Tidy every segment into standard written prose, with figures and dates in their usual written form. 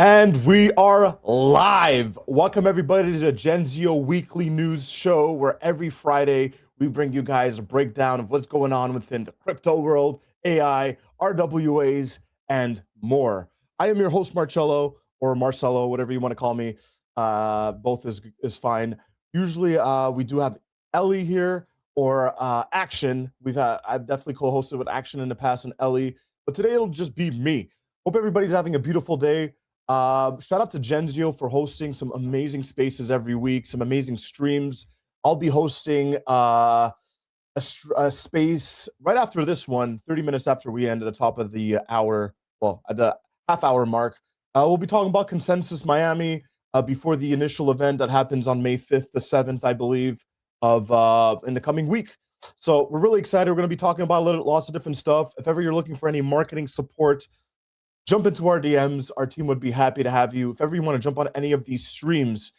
And we are live. Welcome, everybody, to the Genzio weekly news show, where every Friday we bring you guys a breakdown of what's going on within the crypto world, AI, RWAs, and more. I am your host, Marcello, or Marcelo, whatever you want to call me. Both is fine. Usually, we do have Ellie here or Action. I've definitely co-hosted with Action in the past and Ellie, but today it'll just be me. Hope everybody's having a beautiful day. Shout out to Genzio for hosting some amazing spaces every week, some amazing streams. I'll be hosting a space right after this one, 30 minutes after we end at the top of the hour, well, at the half-hour mark. We'll be talking about Consensus Miami before the initial event that happens on May 5th to 7th, I believe, of in the coming week. So we're really excited. We're going to be talking about lots of different stuff. If ever you're looking for any marketing support, jump into our DMs. Our team would be happy to have you. If ever you want to jump on any of these streams,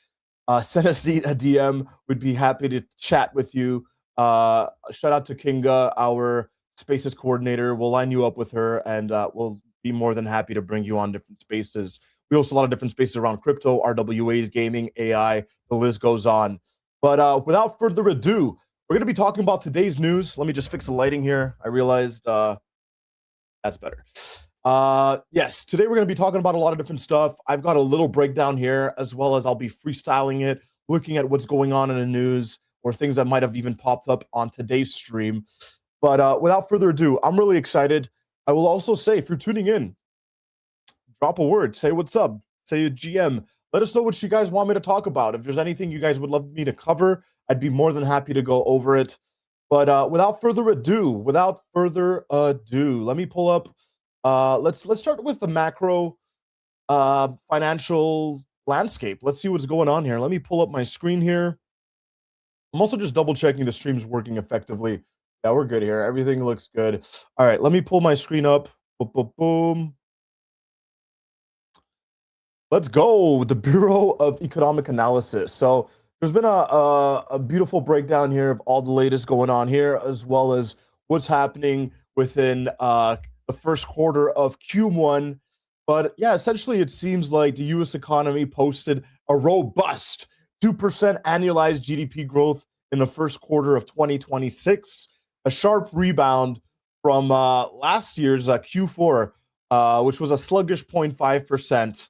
send us a DM. We'd be happy to chat with you. Shout out to Kinga, our spaces coordinator. We'll line you up with her, and we'll be more than happy to bring you on different spaces. We host a lot of different spaces around crypto, RWAs, gaming, AI. The list goes on. But without further ado, we're going to be talking about today's news. Let me just fix the lighting here. I realized that's better. Yes, today we're going to be talking about a lot of different stuff. I've got a little breakdown here, as well as I'll be freestyling it, looking at what's going on in the news or things that might have even popped up on today's stream. But without further ado, I'm really excited. I will also say, if you're tuning in, drop a word, say what's up, say a GM. Let us know what you guys want me to talk about. If there's anything you guys would love me to cover, I'd be more than happy to go over it. But without further ado, let me pull up. Let's start with the macro financial landscape. Let's see what's going on here. Let me pull up my screen here. I'm also just double checking the stream's working effectively. Yeah, we're good here. Everything looks good. All right, let me pull my screen up. Boom, boom, boom. Let's go with the Bureau of Economic Analysis. So there's been a beautiful breakdown here of all the latest going on here, as well as what's happening within the first quarter of Q1. But yeah, essentially it seems like the US economy posted a robust 2% annualized GDP growth in the first quarter of 2026, a sharp rebound from last year's Q4, which was a sluggish 0.5%,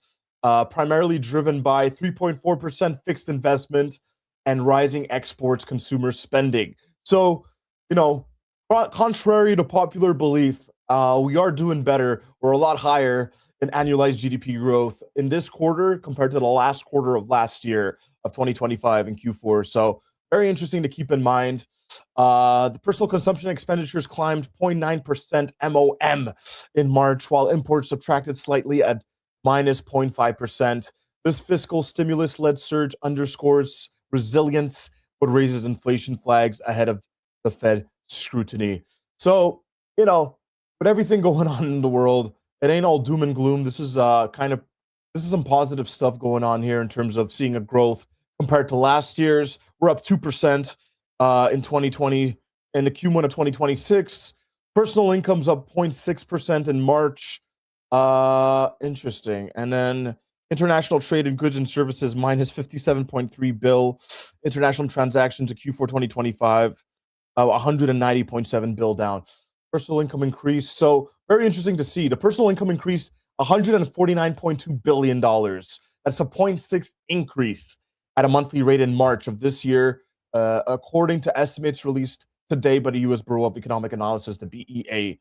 primarily driven by 3.4% fixed investment and rising exports consumer spending. So, contrary to popular belief, we are doing better. We're a lot higher in annualized GDP growth in this quarter compared to the last quarter of last year of 2025 in Q4. So very interesting to keep in mind. The personal consumption expenditures climbed 0.9% MOM in March, while imports subtracted slightly at minus 0.5%. This fiscal stimulus-led surge underscores resilience, but raises inflation flags ahead of the Fed scrutiny. So, with everything going on in the world, it ain't all doom and gloom. This is some positive stuff going on here in terms of seeing a growth compared to last year's. We're up 2% in 2020 and the Q1 of 2026. Personal income's up 0.6% in March. Interesting. And then international trade in goods and services minus 57.3 bill. International transactions in Q4 2025, 190.7 bill down. Personal income increased. So very interesting to see. The personal income increased $149.2 billion. That's a 0.6 increase at a monthly rate in March of this year, according to estimates released today by the U.S. Bureau of Economic Analysis, the BEA.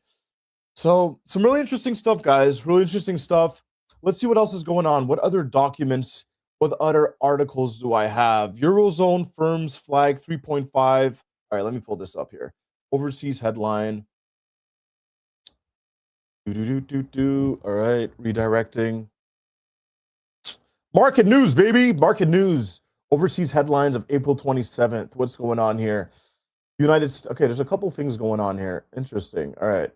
So some really interesting stuff, guys. Really interesting stuff. Let's see what else is going on. What other documents, what other articles do I have? Eurozone firms flag 3.5. All right, let me pull this up here. Overseas headline. All right, redirecting. Market news, baby. Market news. Overseas headlines of April 27th. What's going on here? Okay, there's a couple things going on here. Interesting. All right.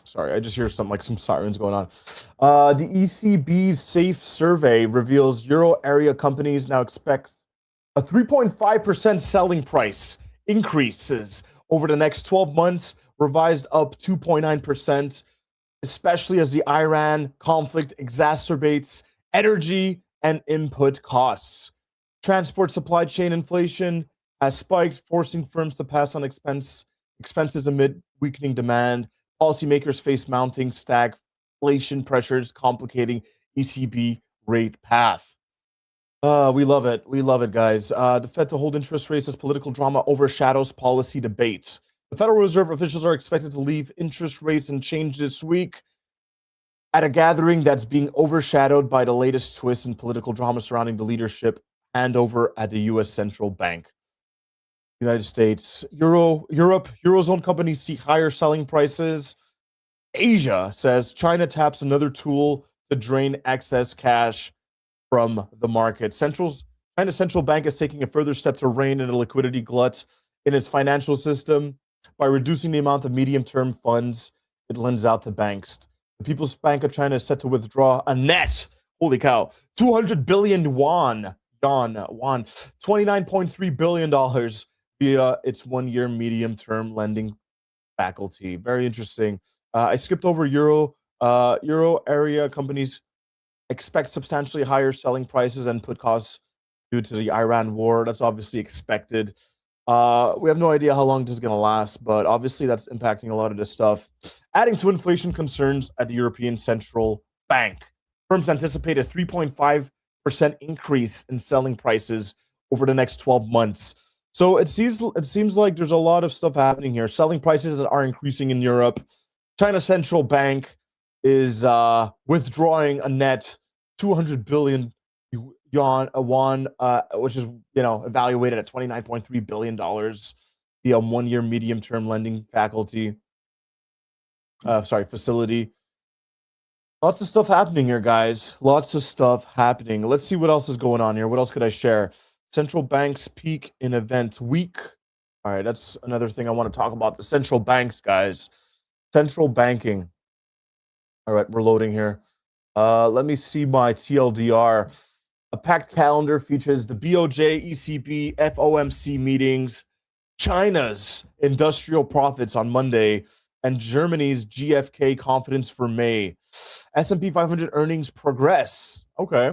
Sorry, I just hear some sirens going on. The ECB's SAFE survey reveals Euro area companies now expects a 3.5% selling price increases over the next 12 months, revised up 2.9%, especially as the Iran conflict exacerbates energy and input costs. Transport supply chain inflation has spiked, forcing firms to pass on expenses amid weakening demand. Policymakers face mounting stagflation pressures, complicating ECB rate path. We love it. We love it, guys. The Fed to hold interest rates as political drama overshadows policy debates. The Federal Reserve officials are expected to leave interest rates unchanged this week at a gathering that's being overshadowed by the latest twist in political drama surrounding the leadership handover at the U.S. Central Bank. United States, Europe, Eurozone companies see higher selling prices. Asia says China taps another tool to drain excess cash from the market. China's central bank is taking a further step to rein in a liquidity glut in its financial system by reducing the amount of medium-term funds it lends out to banks. The People's Bank of China is set to withdraw a net, holy cow, 200 billion yuan, $29.3 billion via its one-year medium-term lending faculty. Very interesting. I skipped over Euro area companies expect substantially higher selling prices and input costs due to the Iran war. That's obviously expected. We have no idea how long this is going to last, but obviously that's impacting a lot of this stuff. Adding to inflation concerns at the European Central Bank. Firms anticipate a 3.5% increase in selling prices over the next 12 months. So it seems like there's a lot of stuff happening here. Selling prices are increasing in Europe. China Central Bank is withdrawing a net 200 billion yuan, which is evaluated at $29.3 billion, the one-year medium-term lending facility. Lots of stuff happening here, guys. Lots of stuff happening. Let's see what else is going on here. What else could I share? Central banks peak in event week. All right, that's another thing I want to talk about. The central banks, guys. Central banking. All right, we're loading here. Let me see my TLDR. A packed calendar features the BOJ, ECB, FOMC meetings, China's industrial profits on Monday, and Germany's GfK confidence for May. S&P 500 earnings progress. Okay.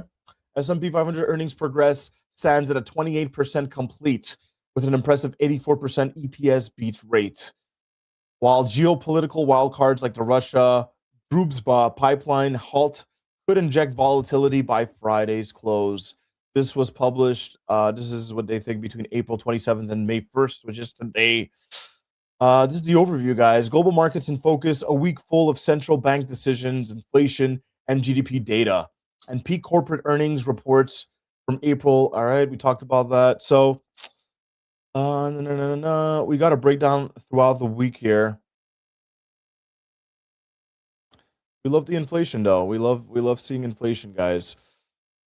S&P 500 earnings progress stands at a 28% complete with an impressive 84% EPS beat rate. While geopolitical wildcards like the Russia Druzhba pipeline halt could inject volatility by Friday's close. This was published. This is what they think between April 27th and May 1st, which is today. This is the overview, guys. Global markets in focus, a week full of central bank decisions, inflation, and GDP data. And peak corporate earnings reports from April. All right, we talked about that. So, we got a breakdown throughout the week here. We love the inflation, though. We love seeing inflation, guys.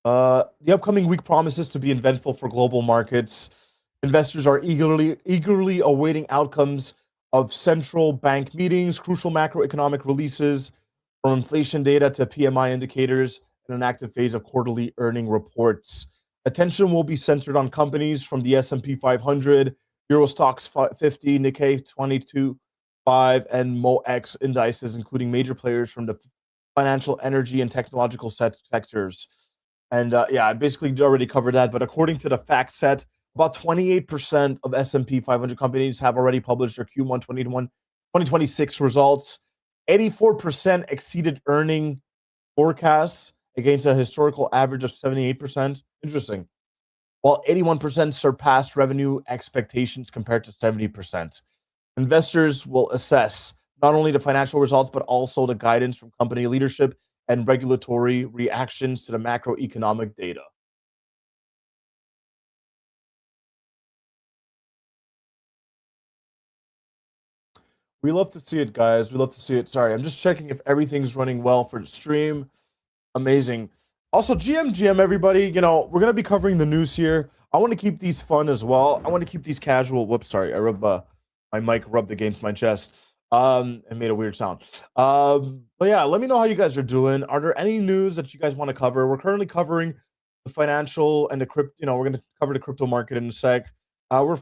The upcoming week promises to be eventful for global markets. Investors are eagerly awaiting outcomes of central bank meetings, crucial macroeconomic releases, from inflation data to PMI indicators, and an active phase of quarterly earning reports. Attention will be centered on companies from the S&P 500, Euro Stoxx 50, Nikkei 225, and MOEX indices, including major players from the financial, energy, and technological sectors. And I basically already covered that. But according to the fact set, about 28% of S&P 500 companies have already published their Q1 2026 results. 84% exceeded earning forecasts against a historical average of 78%. Interesting. While 81% surpassed revenue expectations compared to 70%. Investors will assess not only the financial results, but also the guidance from company leadership and regulatory reactions to the macroeconomic data. We love to see it, guys. We love to see it. Sorry, I'm just checking if everything's running well for the stream. Amazing. Also, GM, everybody, we're going to be covering the news here. I want to keep these fun as well. I want to keep these casual. Whoops, sorry. My mic rubbed against my chest and made a weird sound. But yeah, let me know how you guys are doing. Are there any news that you guys want to cover? We're currently covering the financial and the crypto. We're going to cover the crypto market in a sec. We're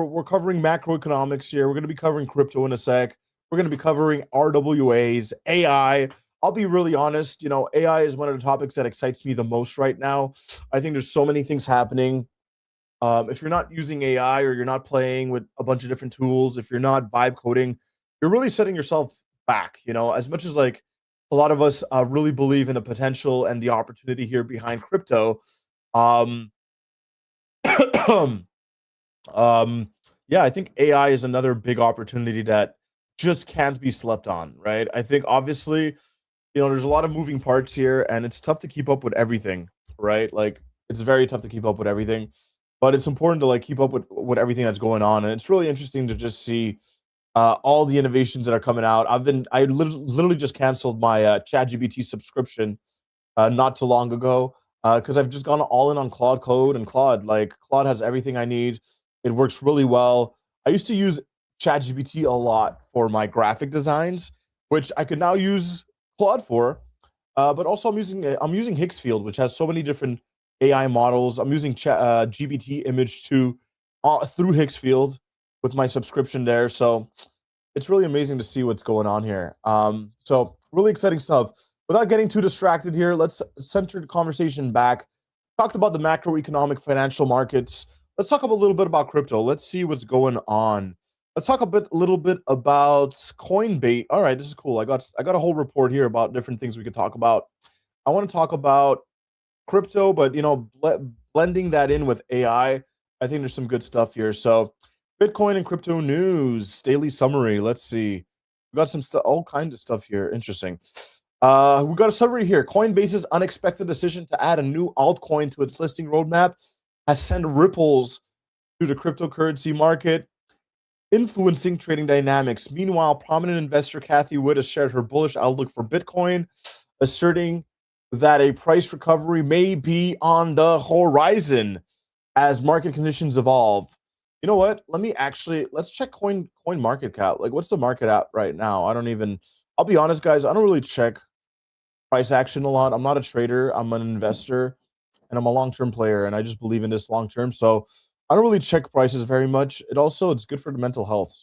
we're covering macroeconomics here. We're going to be covering crypto in a sec. We're going to be covering RWAs, AI. I'll be really honest. AI is one of the topics that excites me the most right now. I think there's so many things happening. If you're not using AI or you're not playing with a bunch of different tools, if you're not vibe coding, you're really setting yourself back. As much as like a lot of us really believe in the potential and the opportunity here behind crypto. Um, um, yeah, I think AI is another big opportunity that just can't be slept on, right? I think obviously, there's a lot of moving parts here, and it's tough to keep up with everything, right? Like it's very tough to keep up with everything, but it's important to like keep up with everything that's going on, and it's really interesting to just see all the innovations that are coming out. I literally just canceled my ChatGPT subscription not too long ago because I've just gone all in on Claude Code and Claude. Like Claude has everything I need. It works really well. I used to use ChatGPT a lot for my graphic designs, which I could now use Claude for. But also I'm using Higgsfield, which has so many different AI models. I'm using GPT image too through Higgsfield with my subscription there. So it's really amazing to see what's going on here. So really exciting stuff. Without getting too distracted here, let's center the conversation back. Talked about the macroeconomic financial markets. Let's talk a little bit about crypto. Let's see what's going on. Let's talk little bit about Coinbase. All right, this is cool. I got a whole report here about different things we could talk about. I want to talk about crypto, but blending that in with AI, I think there's some good stuff here. So, Bitcoin and crypto news daily summary. Let's see. We got some stuff, all kinds of stuff here. Interesting. We got a summary here. Coinbase's unexpected decision to add a new altcoin to its listing roadmap has sent ripples through the cryptocurrency market, influencing trading dynamics. Meanwhile, prominent investor Kathy Wood has shared her bullish outlook for Bitcoin, asserting that a price recovery may be on the horizon as market conditions evolve. You know what? Let's check coin market cap. Like what's the market at right now? I'll be honest, guys, I don't really check price action a lot. I'm not a trader, I'm an investor, and I'm a long-term player, and I just believe in this long term. So I don't really check prices very much. It's good for the mental health.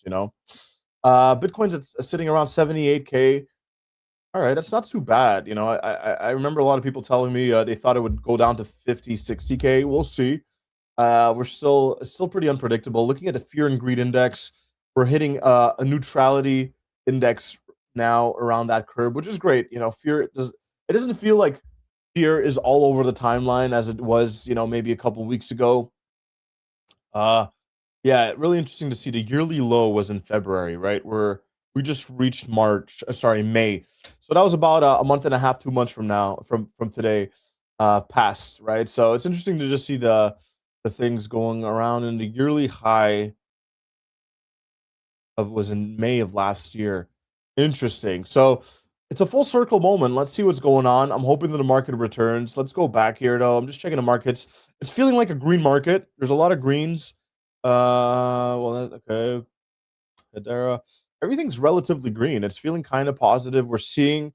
Bitcoin's sitting around 78K. All right, that's not too bad. I remember a lot of people telling me they thought it would go down to 50, 60K. We'll see. We're still pretty unpredictable. Looking at the fear and greed index, we're hitting a neutrality index now around that curve, which is great. It doesn't feel like fear is all over the timeline as it was, maybe a couple weeks ago. Uh, yeah, really interesting to see the yearly low was in February, right? We just reached May. So that was about a month and a half, 2 months from now, from today, past, right? So it's interesting to just see the things going around, and the yearly high was in May of last year. Interesting. So it's a full circle moment. Let's see what's going on. I'm hoping that the market returns. Let's go back here though. I'm just checking the markets. It's feeling like a green market. There's a lot of greens. Okay. Hedera. Everything's relatively green. It's feeling kind of positive. We're seeing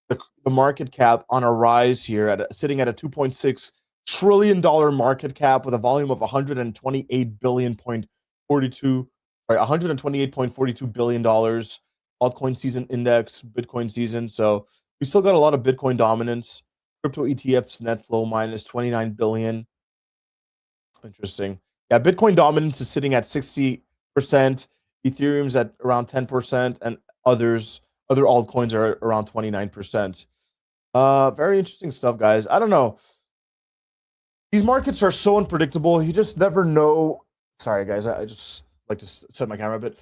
the market cap on a rise here sitting at a 2.6 trillion-dollar market cap with a volume of 128 billion point 42 sorry 128.42 billion dollars. Altcoin season index, Bitcoin season. So we still got a lot of Bitcoin dominance. Crypto ETFs net flow minus 29 billion. Interesting. Yeah, Bitcoin dominance is sitting at 60%. Ethereum's at around 10%, and other altcoins are around 29%. Very interesting stuff, guys. I don't know. These markets are so unpredictable. You just never know. Sorry, guys. I just like to set my camera a bit.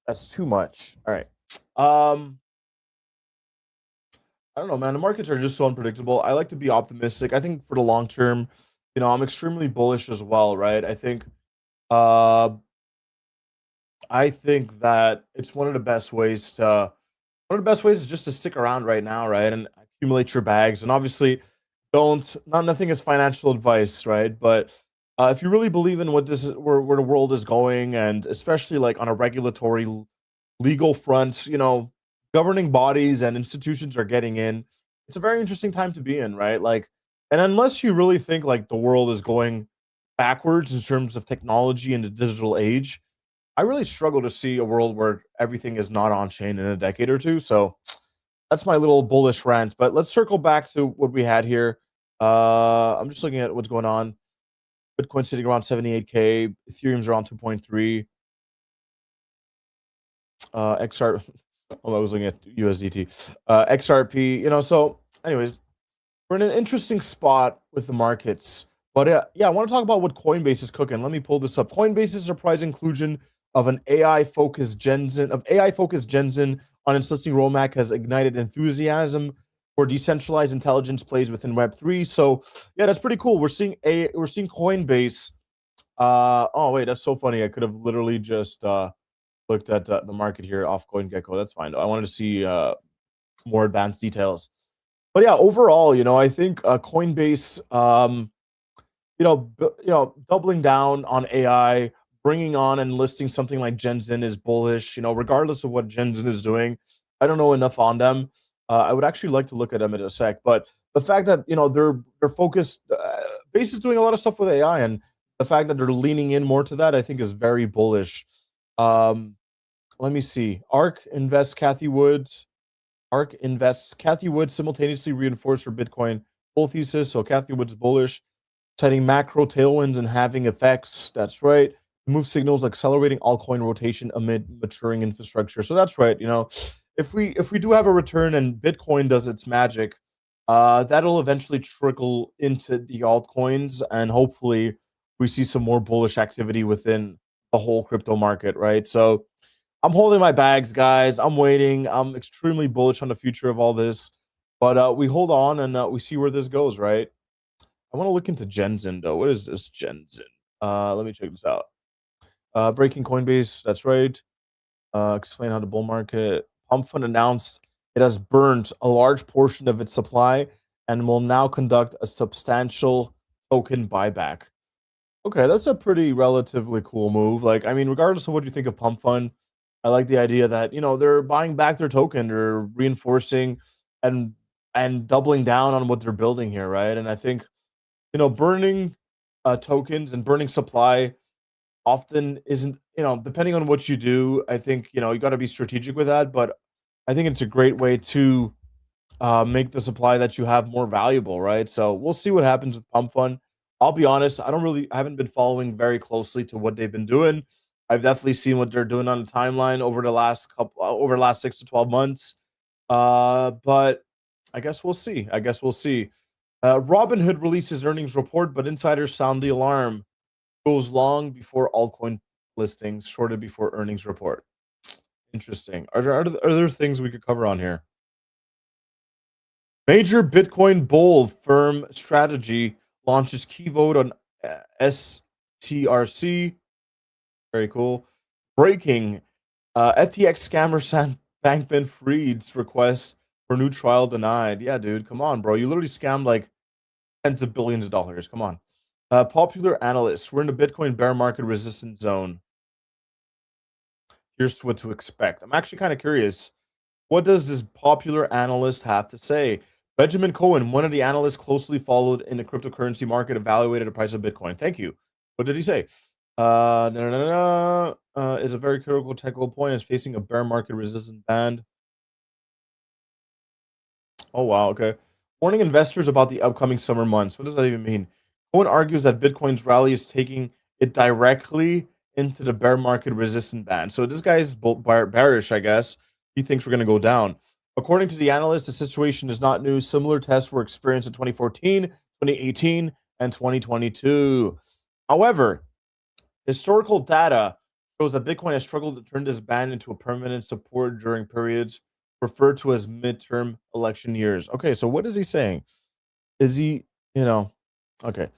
That's too much. All right. I don't know, man. The markets are just so unpredictable. I like to be optimistic. I think for the long term, I'm extremely bullish as well, right? Uh I think that it's one of the best ways is just to stick around right now, right? And accumulate your bags. And obviously, don't not nothing is financial advice, right? But if you really believe in where the world is going, and especially like on a regulatory legal front, governing bodies and institutions are getting in. It's a very interesting time to be in, right? Like, and unless you really think like the world is going backwards in terms of technology in the digital age, I really struggle to see a world where everything is not on chain in a decade or two. So that's my little bullish rant. But let's circle back to what we had here. I'm just looking at what's going on. Bitcoin sitting around 78K, Ethereum's around 2.3, XR. Oh, I was looking at USDT, XRP. So anyways, we're in an interesting spot with the markets. But yeah, I want to talk about what Coinbase is cooking. Let me pull this up. Coinbase's surprise inclusion of an AI-focused Genzin on its listing roadmap has ignited enthusiasm for decentralized intelligence plays within Web3. So yeah, that's pretty cool. We're seeing Coinbase. Oh wait, that's so funny. I could have literally just looked at the market here off CoinGecko. That's fine. I wanted to see more advanced details. But yeah, overall, I think Coinbase, doubling down on AI, bringing on and listing something like Genzin is bullish. Regardless of what Genzin is doing, I don't know enough on them. I would actually like to look at them in a sec. But the fact that they're focused, Base is doing a lot of stuff with AI, and the fact that they're leaning in more to that, I think, is very bullish. Let me see. ARK invests. Kathy Woods simultaneously reinforced her Bitcoin bull thesis. So Kathy Woods bullish, citing macro tailwinds and having effects. That's right. The move signals accelerating altcoin rotation amid maturing infrastructure. So that's right. If we do have a return and Bitcoin does its magic, that'll eventually trickle into the altcoins, and hopefully we see some more bullish activity within the whole crypto market, right? So I'm holding my bags, guys. I'm waiting. I'm extremely bullish on the future of all this, but we hold on and we see where this goes, right? I want to look into Genzin though. What is this Genzin? Let me check this out. Breaking Coinbase. That's right. Explain how the bull market. Pump Fund announced it has burned a large portion of its supply and will now conduct a substantial token buyback. Okay, that's a pretty relatively cool move. Like, I mean, regardless of what you think of Pump Fund, I like the idea that they're buying back their token, they're reinforcing and doubling down on what they're building here, right? And I think burning tokens and burning supply often isn't, depending on what you do, I think you got to be strategic with that. But I think it's a great way to make the supply that you have more valuable, right? So we'll see what happens with Pump Fund. I'll be honest, I haven't been following very closely to what they've been doing. I've definitely seen what they're doing on the timeline over the last 6 to 12 months. But I guess we'll see. Robinhood releases earnings report, but insiders sound the alarm. Goes long before altcoin listings, shorted before earnings report. Interesting. Are there things we could cover on here? Major Bitcoin bull firm strategy launches key vote on STRC. Very cool. Breaking. FTX scammer Bankman Fried's request for new trial denied. Yeah, dude, come on, bro. You literally scammed like tens of billions of dollars. Come on. Popular analysts. We're in the Bitcoin bear market resistance zone. Here's what to expect. I'm actually kind of curious. What does this popular analyst have to say? Benjamin Cohen, one of the analysts closely followed in the cryptocurrency market, evaluated the price of Bitcoin. Thank you. What did he say? It's a very critical technical point. It's facing a bear market resistant band. Oh, wow. Okay. Warning investors about the upcoming summer months. What does that even mean? Cohen argues that Bitcoin's rally is taking it directly into the bear market resistant band. So this guy is bearish, I guess. He thinks we're going to go down. According to the analyst, the situation is not new. Similar tests were experienced in 2014, 2018, and 2022. However, historical data shows that Bitcoin has struggled to turn this band into a permanent support during periods referred to as midterm election years. Okay, so what is he saying? Is he, okay.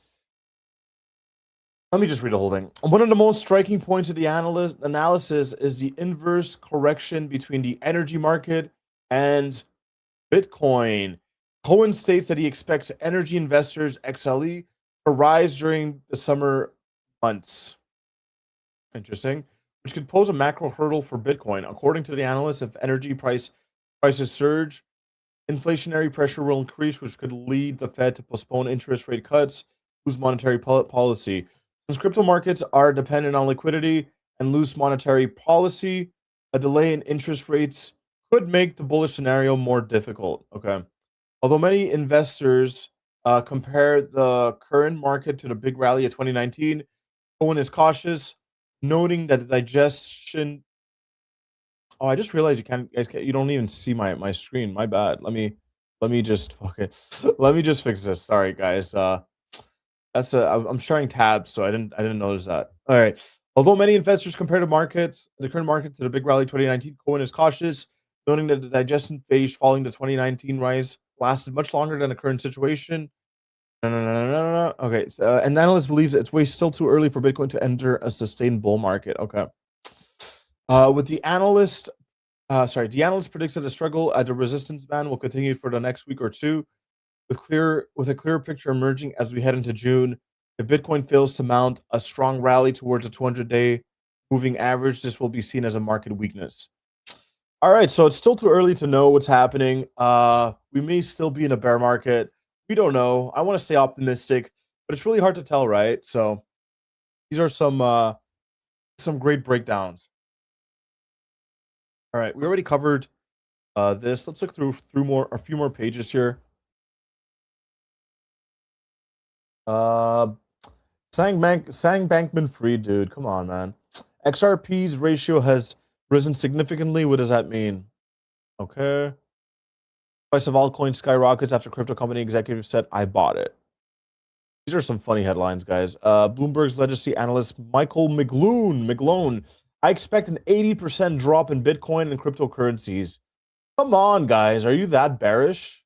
Let me just read the whole thing. One of the most striking points of the analysis is the inverse correction between the energy market and Bitcoin. Cohen states that he expects energy investors XLE to rise during the summer months. Interesting. Which could pose a macro hurdle for Bitcoin. According to the analyst, if energy prices surge, inflationary pressure will increase, which could lead the Fed to postpone interest rate cuts, lose monetary policy. Since crypto markets are dependent on liquidity and loose monetary policy, a delay in interest rates could make the bullish scenario more difficult. Okay. Although many investors compare the current market to the big rally of 2019, Cohen is cautious, noting that the digestion. Oh, I just realized you don't even see my screen. My bad. Let me just fucking let me just fix this. Sorry, guys. I'm sharing tabs, so I didn't notice that. All right. Although many investors compare the current market to the big rally 2019, Cohen is cautious, noting that the digestion phase following the 2019 rise lasted much longer than the current situation. No, no, no, no, no, no. Okay, and analyst believes it's way still too early for Bitcoin to enter a sustained bull market. Okay. With the analyst predicts that the struggle at the resistance band will continue for the next week or two, with a clearer picture emerging as we head into June. If Bitcoin fails to mount a strong rally towards a 200-day moving average, this will be seen as a market weakness. All right, so it's still too early to know what's happening. We may still be in a bear market. We don't know. I want to stay optimistic, but it's really hard to tell, right? So these are some great breakdowns. All right, we already covered this. Let's look through a few more pages here. Uh, Sang Bankman Fried, dude. Come on, man. XRP's ratio has risen significantly. What does that mean? Okay. Price of altcoin skyrockets after crypto company executive said, "I bought it." These are some funny headlines, guys. Bloomberg's legacy analyst Michael McGlone. I expect an 80% drop in Bitcoin and cryptocurrencies. Come on, guys. Are you that bearish?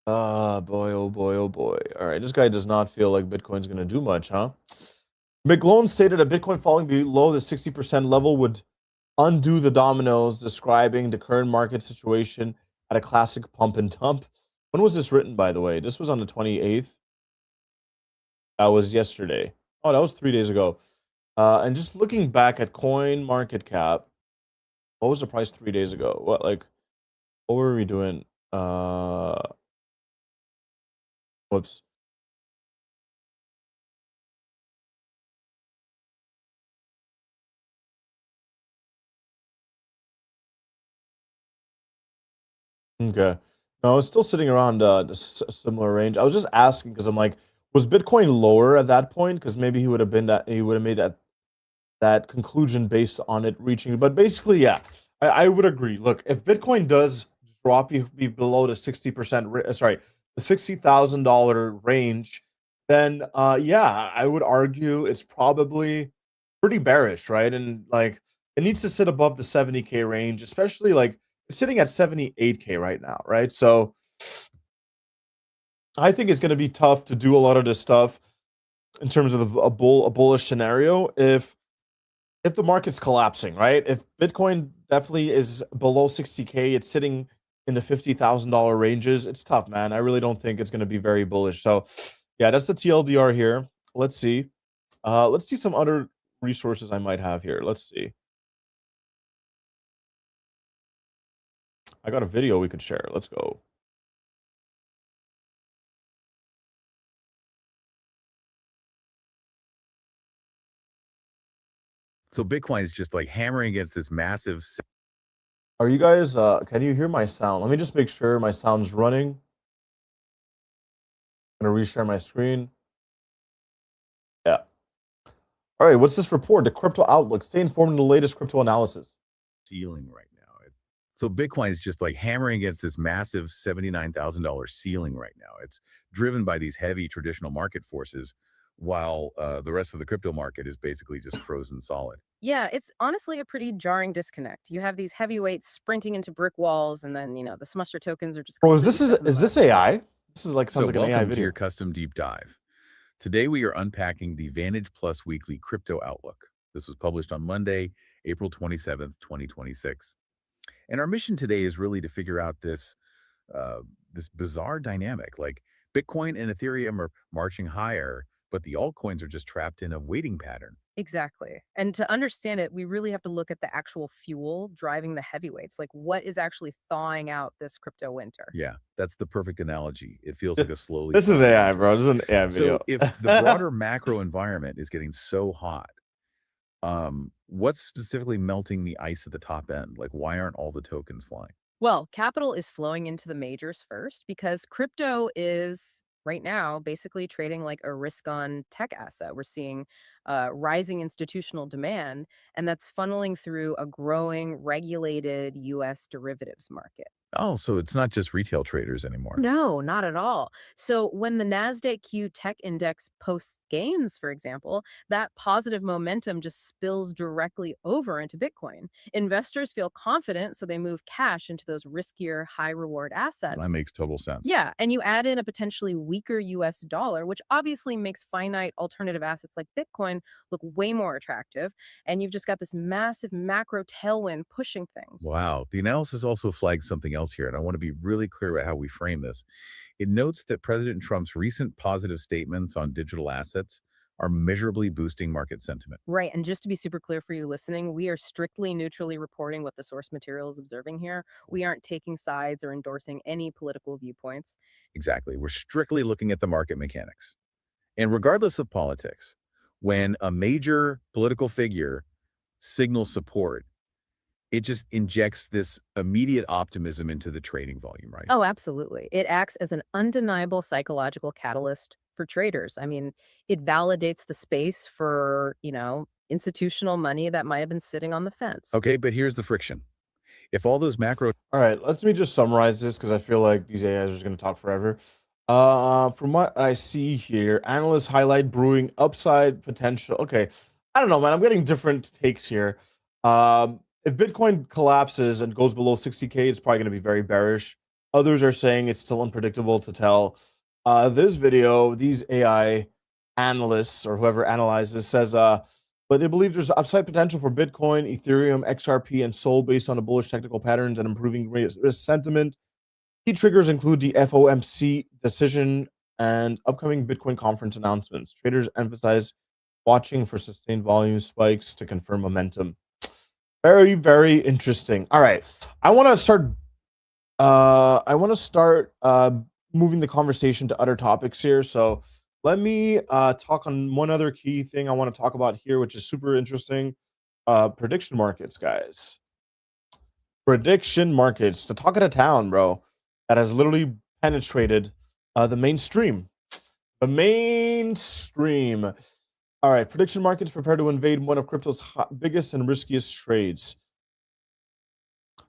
Boy, oh boy, oh boy. All right, this guy does not feel like Bitcoin's going to do much, huh? McGlone stated that Bitcoin falling below the 60% level would undo the dominoes, describing the current market situation at a classic pump and dump. When was this written, by the way? This was on the 28th. That was yesterday. Oh, that was 3 days ago. And just looking back at Coin Market Cap, what was the price 3 days ago? What were we doing? Whoops. Okay. No, it's still sitting around this similar range. I was just asking because I'm like, was Bitcoin lower at that point? Because maybe he would have made that conclusion based on it reaching. But basically, yeah, I would agree. Look, if Bitcoin does drop be below the 60%, sorry, the $60,000 range, then yeah, I would argue it's probably pretty bearish, right? And like it needs to sit above the 70K range, especially like it's sitting at 78K right now, right? So I think it's going to be tough to do a lot of this stuff in terms of a bullish scenario if the market's collapsing, right? If Bitcoin definitely is below 60K, it's sitting in the $50,000 ranges. It's tough, man. I really don't think it's going to be very bullish. So, yeah, that's the TLDR here. Let's see. Let's see some other resources I might have here. Let's see. I got a video we could share. Let's go. So Bitcoin is just like hammering against this massive. Are you guys, can you hear my sound? Let me just make sure my sound's running. I'm going to reshare my screen. Yeah. All right. What's this report? The Crypto Outlook. Stay informed in the latest crypto analysis. Ceiling right now. So Bitcoin is just like hammering against this massive $79,000 ceiling right now. It's driven by these heavy traditional market forces, while the rest of the crypto market is basically just frozen solid. Yeah, it's honestly a pretty jarring disconnect. You have these heavyweights sprinting into brick walls, and then, the smusher tokens are just Bro, completely stuck in the is mud. this AI? This is like So sounds like an AI welcome to video. your custom deep dive. Today we are unpacking the Vantage Plus Weekly Crypto Outlook. This was published on Monday, April 27th, 2026. And our mission today is really to figure out this bizarre dynamic. Like Bitcoin and Ethereum are marching higher, but the altcoins are just trapped in a waiting pattern. Exactly. And to understand it, we really have to look at the actual fuel driving the heavyweights. Like what is actually thawing out this crypto winter? Yeah, that's the perfect analogy. It feels like a slowly This is thawing AI, winter. bro. This is an AI So video. if the broader macro environment is getting so hot, what's specifically melting the ice at the top end? Like, why aren't all the tokens flying? Well, capital is flowing into the majors first because crypto is right now basically trading like a risk on tech asset. We're seeing rising institutional demand, and that's funneling through a growing regulated US derivatives market. Oh, so it's not just retail traders anymore. No, not at all. So when the NASDAQ Q Tech Index posts gains, for example, that positive momentum just spills directly over into Bitcoin. Investors feel confident, so they move cash into those riskier, high reward assets. That makes total sense. Yeah, and you add in a potentially weaker US dollar, which obviously makes finite alternative assets like Bitcoin look way more attractive. And you've just got this massive macro tailwind pushing things. Wow. The analysis also flags something else here, and I want to be really clear about how we frame this. It notes that President Trump's recent positive statements on digital assets are measurably boosting market sentiment. Right. And just to be super clear for you listening, we are strictly neutrally reporting what the source material is observing here. We aren't taking sides or endorsing any political viewpoints. Exactly. We're strictly looking at the market mechanics. And regardless of politics, when a major political figure signals support, it just injects this immediate optimism into the trading volume, right? Oh, absolutely. It acts as an undeniable psychological catalyst for traders. I mean, it validates the space for, institutional money that might have been sitting on the fence. Okay, but here's the friction. If all those macro All right, let me just summarize this because I feel like these AIs are just going to talk forever. From what I see here, analysts highlight brewing upside potential. Okay, I don't know, man. I'm getting different takes here. If Bitcoin collapses and goes below 60K, it's probably going to be very bearish. Others are saying it's still unpredictable to tell. This video, these AI analysts or whoever analyzes says, but they believe there's upside potential for Bitcoin, Ethereum, XRP, and Sol based on the bullish technical patterns and improving risk sentiment. Key triggers include the FOMC decision and upcoming Bitcoin conference announcements. Traders emphasize watching for sustained volume spikes to confirm momentum. Very, very interesting. All right, I want to start. Moving the conversation to other topics here. So let me talk on one other key thing I want to talk about here, which is super interesting. Prediction markets, guys. Prediction markets. The talk of the town, bro. That has literally penetrated the mainstream. The mainstream. All right, prediction markets prepare to invade one of crypto's biggest and riskiest trades.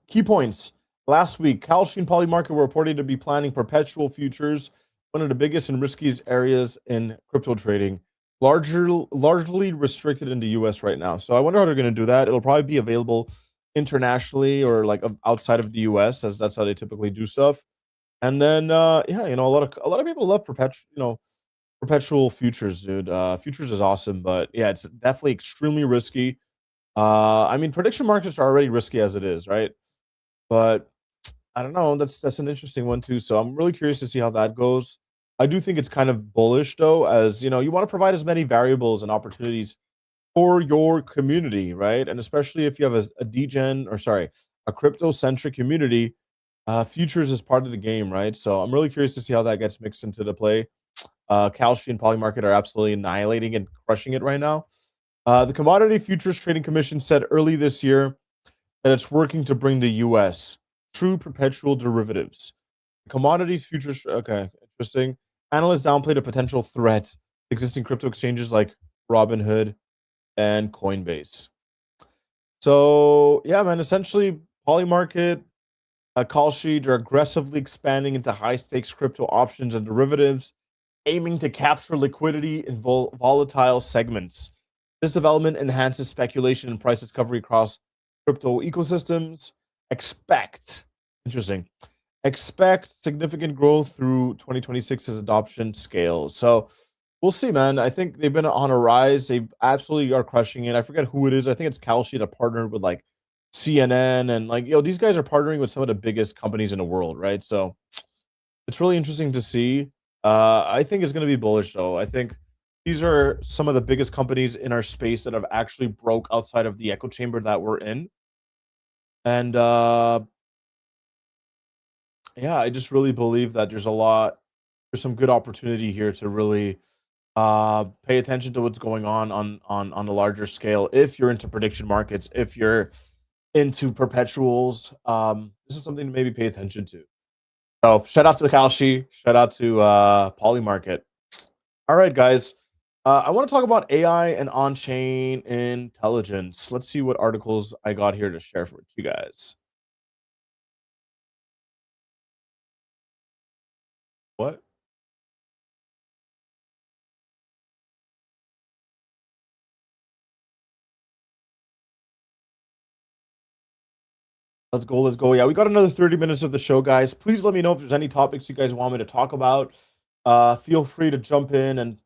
Key points. Last week, Kalshi and Polymarket were reported to be planning perpetual futures, one of the biggest and riskiest areas in crypto trading, largely restricted in the US right now. So I wonder how they're going to do that. It'll probably be available internationally or like outside of the US, as that's how they typically do stuff. And then yeah, a lot of people love perpetual futures, dude. Futures is awesome, but yeah, it's definitely extremely risky. I mean, prediction markets are already risky as it is, right? But I don't know. That's an interesting one too. So I'm really curious to see how that goes. I do think it's kind of bullish though, as you want to provide as many variables and opportunities for your community, right? And especially if you have a degen or sorry, a crypto centric community, futures is part of the game, right? So I'm really curious to see how that gets mixed into the play. Kalshi and Polymarket are absolutely annihilating and crushing it right now. The Commodity Futures Trading Commission said early this year that it's working to bring the U.S. true perpetual derivatives. Commodities futures, okay, interesting. Analysts downplayed a potential threat to existing crypto exchanges like Robinhood and Coinbase. So, yeah, man, essentially, Polymarket, Kalshi, they're aggressively expanding into high-stakes crypto options and derivatives, aiming to capture liquidity in volatile segments. This development enhances speculation and price discovery across crypto ecosystems. Expect significant growth through 2026 as adoption scales. So we'll see, man. I think they've been on a rise. They absolutely are crushing it. I forget who it is. I think it's Kalshi that partnered with like CNN and like, these guys are partnering with some of the biggest companies in the world, right? So it's really interesting to see. I think it's going to be bullish though. I think these are some of the biggest companies in our space that have actually broke outside of the echo chamber that we're in. And yeah, I just really believe that there's some good opportunity here to really pay attention to what's going on the larger scale. If you're into prediction markets, if you're into perpetuals, this is something to maybe pay attention to. So shout out to the Kalshi, shout out to Polymarket. All right, guys. I want to talk about AI and on-chain intelligence. Let's see what articles I got here to share with you guys. What? Let's go. Let's go. Yeah, we got another 30 minutes of the show, guys. Please let me know if there's any topics you guys want me to talk about. Feel free to jump in and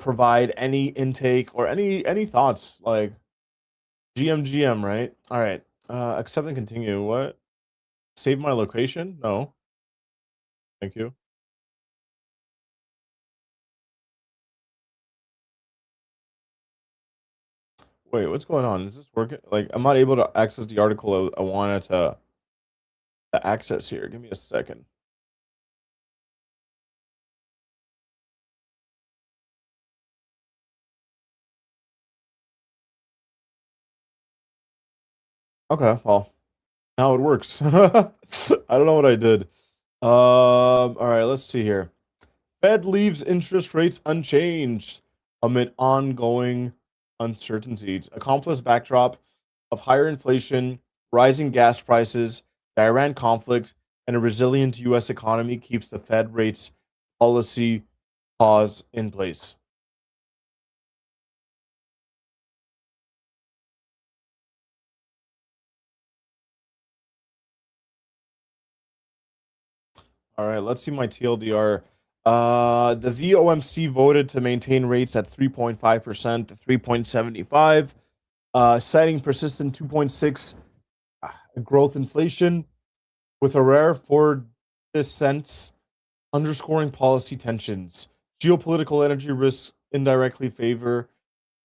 provide any intake or any thoughts. Like GM, right? All right. Accept and continue. What? Save my location? No. Thank you. Wait, what's going on? Is this working? Like, I'm not able to access the article I wanted to access here. Give me a second. Okay, well, now it works. I don't know what I did. All right, let's see here. Fed leaves interest rates unchanged amid ongoing uncertainties. A complex backdrop of higher inflation, rising gas prices, the Iran conflict, and a resilient U.S. economy keeps the Fed rates policy pause in place. All right, let's see my TLDR. The VOMC voted to maintain rates at 3.5% to 3.75, citing persistent 2.6 growth inflation with a rare 4 dissents, underscoring policy tensions. Geopolitical energy risks indirectly favor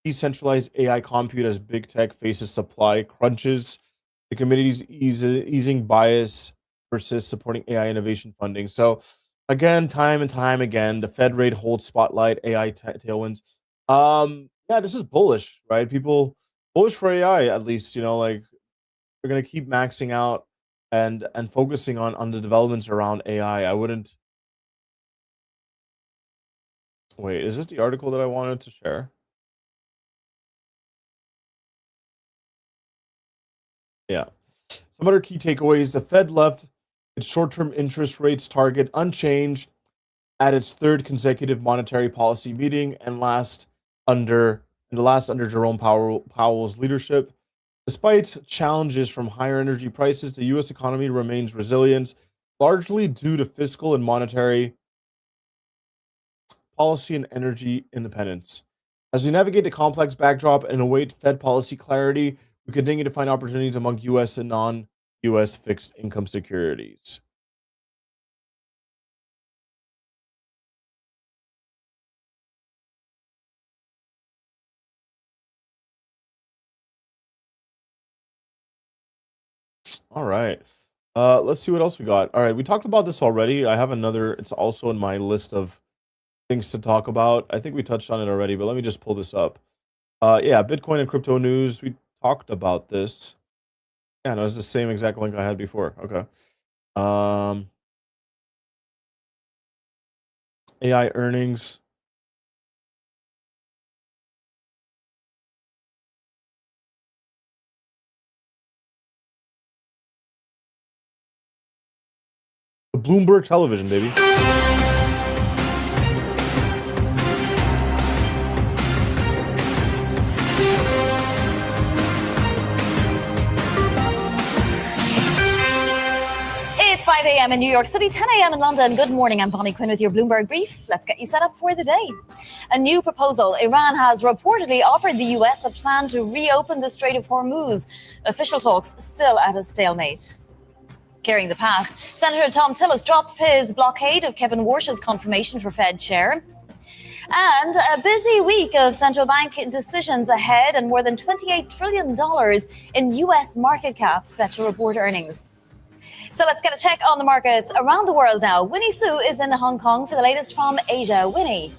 decentralized AI compute as big tech faces supply crunches. The committee's easing bias persists, supporting AI innovation funding. So, again, time and time again, the Fed rate holds spotlight, AI tailwinds. Yeah, this is bullish, right? People bullish for AI, at least, like they're gonna keep maxing out and focusing on the developments around AI. I wouldn't wait. Is this the article that I wanted to share? Yeah. Some other key takeaways: the Fed left its short-term interest rates target unchanged at its third consecutive monetary policy meeting and under under Jerome Powell's leadership. Despite challenges from higher energy prices, the U.S. economy remains resilient, largely due to fiscal and monetary policy and energy independence. As we navigate the complex backdrop and await Fed policy clarity, we continue to find opportunities among U.S. and non-U.S. fixed income securities. All right. Let's see what else we got. All right, we talked about this already. I have another. It's also in my list of things to talk about. I think we touched on it already, but let me just pull this up. Yeah, Bitcoin and crypto news. We talked about this. Yeah, no, it's the same exact link I had before. Okay. AI earnings. The Bloomberg television, baby. It's 5 a.m. in New York City, 10 a.m. in London. Good morning, I'm Bonnie Quinn with your Bloomberg Brief. Let's get you set up for the day. A new proposal. Iran has reportedly offered the U.S. a plan to reopen the Strait of Hormuz. Official talks still at a stalemate. Carrying the pass, Senator Tom Tillis drops his blockade of Kevin Warsh's confirmation for Fed chair. And a busy week of central bank decisions ahead, and more than $28 trillion in U.S. market cap set to report earnings. So let's get a check on the markets around the world now. Winnie Su is in Hong Kong for the latest from Asia. Winnie.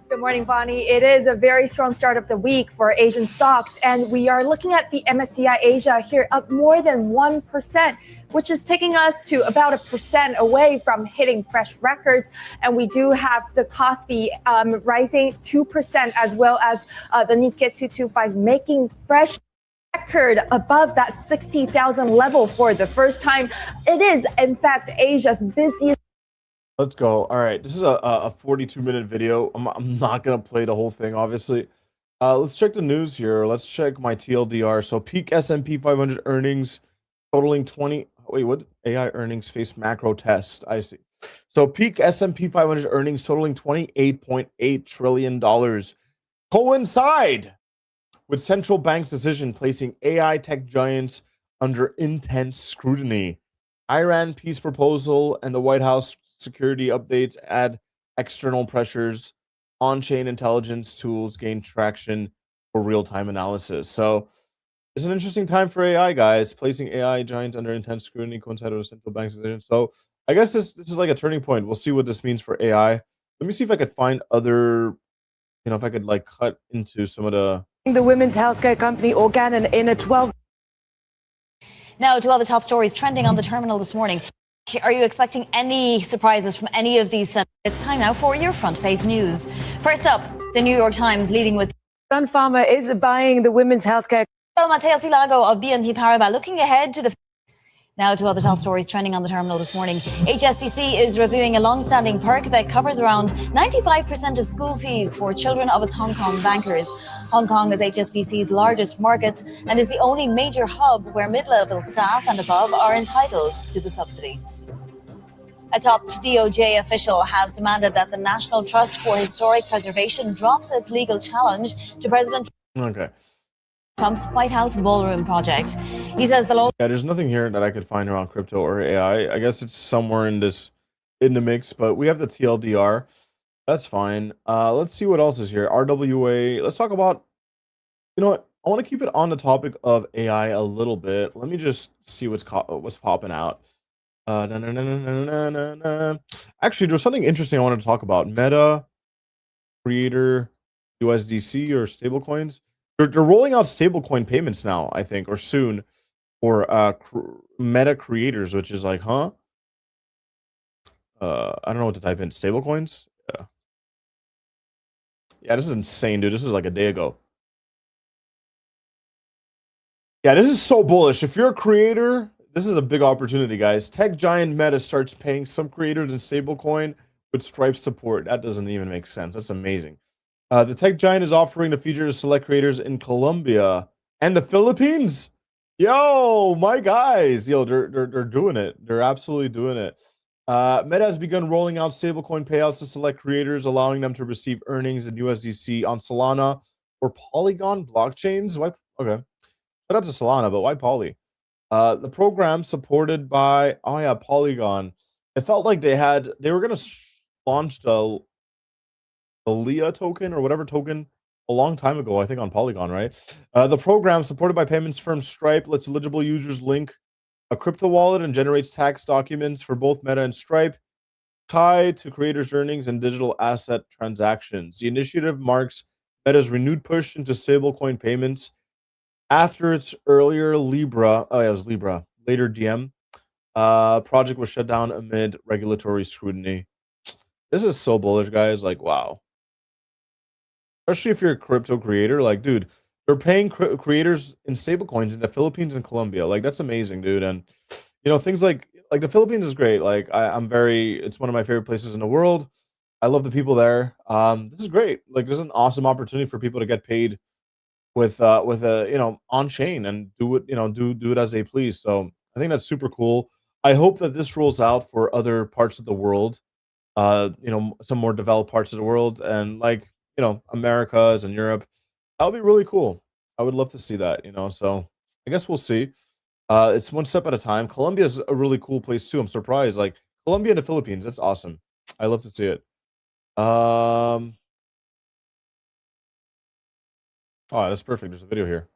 Good morning, Bonnie. It is a very strong start of the week for Asian stocks, and we are looking at the MSCI Asia here up more than 1%, which is taking us to about 1% away from hitting fresh records. And we do have the Kospi rising 2%, as well as the Nikkei 225 making fresh record above that 60,000 level for the first time. It is, in fact, Asia's busiest. Let's go. All right, this is a 42-minute video. I'm not gonna play the whole thing, obviously. Let's check the news here. Let's check my TLDR. So peak S&P 500 earnings totaling 20. Wait, what? AI earnings face macro test. I see. So peak S&P 500 earnings totaling $28.8 trillion coincide with central bank's decision placing AI tech giants under intense scrutiny. Iran peace proposal and the White House security updates add external pressures. On-chain intelligence tools gain traction for real-time analysis. So it's an interesting time for AI, guys. Placing AI giants under intense scrutiny coincided with central bank's decision. So I guess this is like a turning point. We'll see what this means for AI. Let me see if I could find other, if I could like cut into some of the women's healthcare company Organon in a 12. Now to other top stories trending on the terminal this morning. Are you expecting any surprises from any of these? It's time now for your front page news. First up, the New York Times leading with Sun Pharma is buying the women's healthcare. Matteo Silago of BNP Paribas looking ahead to the. Now to other top stories trending on the terminal this morning. HSBC is reviewing a long-standing perk that covers around 95% of school fees for children of its Hong Kong bankers. Hong Kong is HSBC's largest market and is the only major hub where mid-level staff and above are entitled to the subsidy. A top DOJ official has demanded that the National Trust for Historic Preservation drops its legal challenge to President Trump's White House ballroom project. He says the law. Yeah, there's nothing here that I could find around crypto or AI. I guess it's somewhere in the mix, but we have the TLDR. That's fine. Let's see what else is here. RWA. Let's talk about, I want to keep it on the topic of AI a little bit. Let me just see what's popping out. Actually, there's something interesting I wanted to talk about. Meta, Creator, USDC or stablecoins. They're rolling out stablecoin payments now, I think, or soon, for Meta creators, which is like, huh? I don't know what to type in. Stablecoins? Yeah, this is insane, dude. This is like a day ago. Yeah, this is so bullish. If you're a creator, this is a big opportunity, guys. Tech giant Meta starts paying some creators in stablecoin with Stripe support. That doesn't even make sense. That's amazing. The tech giant is offering the feature to select creators in Colombia and the Philippines. Yo, my guys. Yo, they're doing it. They're absolutely doing it. Meta has begun rolling out stablecoin payouts to select creators, allowing them to receive earnings in USDC on Solana or Polygon blockchains. Why? Okay. Shout out to Solana, but why Poly? The program supported by Polygon. It felt like they were gonna launch the Leah token or whatever token a long time ago, I think on Polygon, right? The program supported by payments firm Stripe lets eligible users link a crypto wallet and generates tax documents for both Meta and Stripe tied to creators' earnings and digital asset transactions. The initiative marks Meta's renewed push into stablecoin payments after its earlier later DM project was shut down amid regulatory scrutiny. This is so bullish, guys. Like, wow. Especially if you're a crypto creator, like, dude, they're paying creators in stablecoins in the Philippines and Colombia. Like, that's amazing, dude. And things like the Philippines is great. Like, it's one of my favorite places in the world. I love the people there. This is great. Like, this is an awesome opportunity for people to get paid with on chain and do it as they please. So I think that's super cool. I hope that this rolls out for other parts of the world. Some more developed parts of the world, and Americas and Europe. That would be really cool. I would love to see that, so I guess we'll see. It's one step at a time. Colombia is a really cool place too. I'm surprised. Like, Colombia and the Philippines, that's awesome. I love to see it. Oh, that's perfect. There's a video here.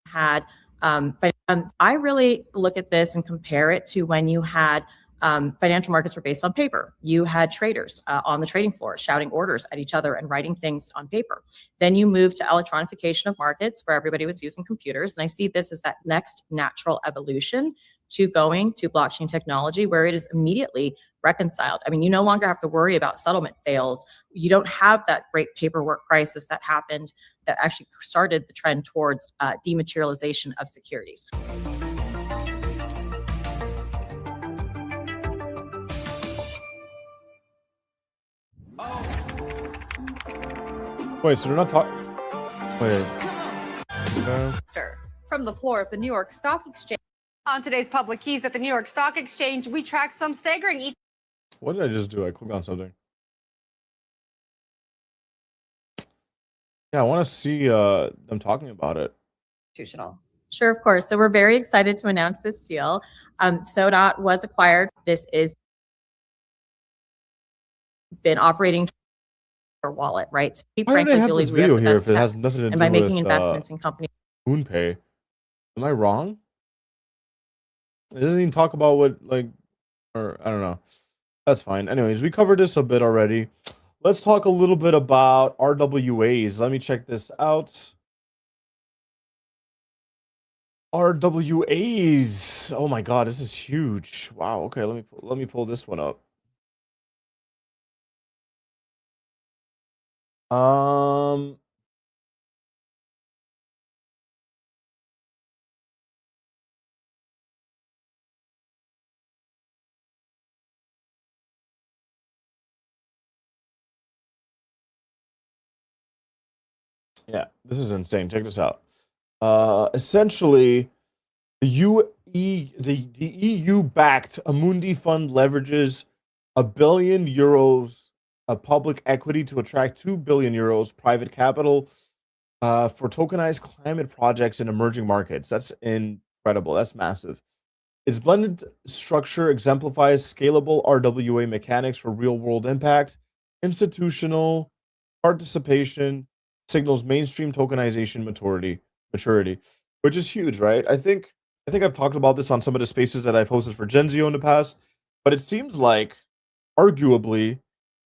Had I really look at this and compare it to when you had financial markets were based on paper. You had traders on the trading floor shouting orders at each other and writing things on paper. Then you moved to electronification of markets where everybody was using computers. And I see this as that next natural evolution to going to blockchain technology where it is immediately reconciled. I mean, you no longer have to worry about settlement fails. You don't have that great paperwork crisis that happened that actually started the trend towards dematerialization of securities. Wait, so they're not talking. Wait. From the floor of the New York Stock Exchange. On today's Public Keys at the New York Stock Exchange, we track some staggering. What did I just do? I clicked on something. Yeah, I want to see them talking about it. Institutional. Sure, of course. So we're very excited to announce this deal. SODOT was acquired. This is been operating for wallet, right? Why do they have this video here if it has nothing to do with and by making investments in companies. MoonPay? Am I wrong? It doesn't even talk about what, like, or I don't know. That's fine. Anyways, we covered this a bit already. Let's talk a little bit about RWAs. Let me check this out. RWAs. Oh my god, this is huge. Wow. Okay, let me pull this one up. Yeah, this is insane. Check this out. Essentially, the EU backed Amundi fund leverages €1 billion of public equity to attract €2 billion private capital for tokenized climate projects in emerging markets. That's incredible. That's massive. Its blended structure exemplifies scalable RWA mechanics for real-world impact, institutional participation, signals mainstream tokenization maturity, which is huge, right? I think I've talked about this on some of the spaces that I've hosted for Genzio in the past, but it seems like, arguably,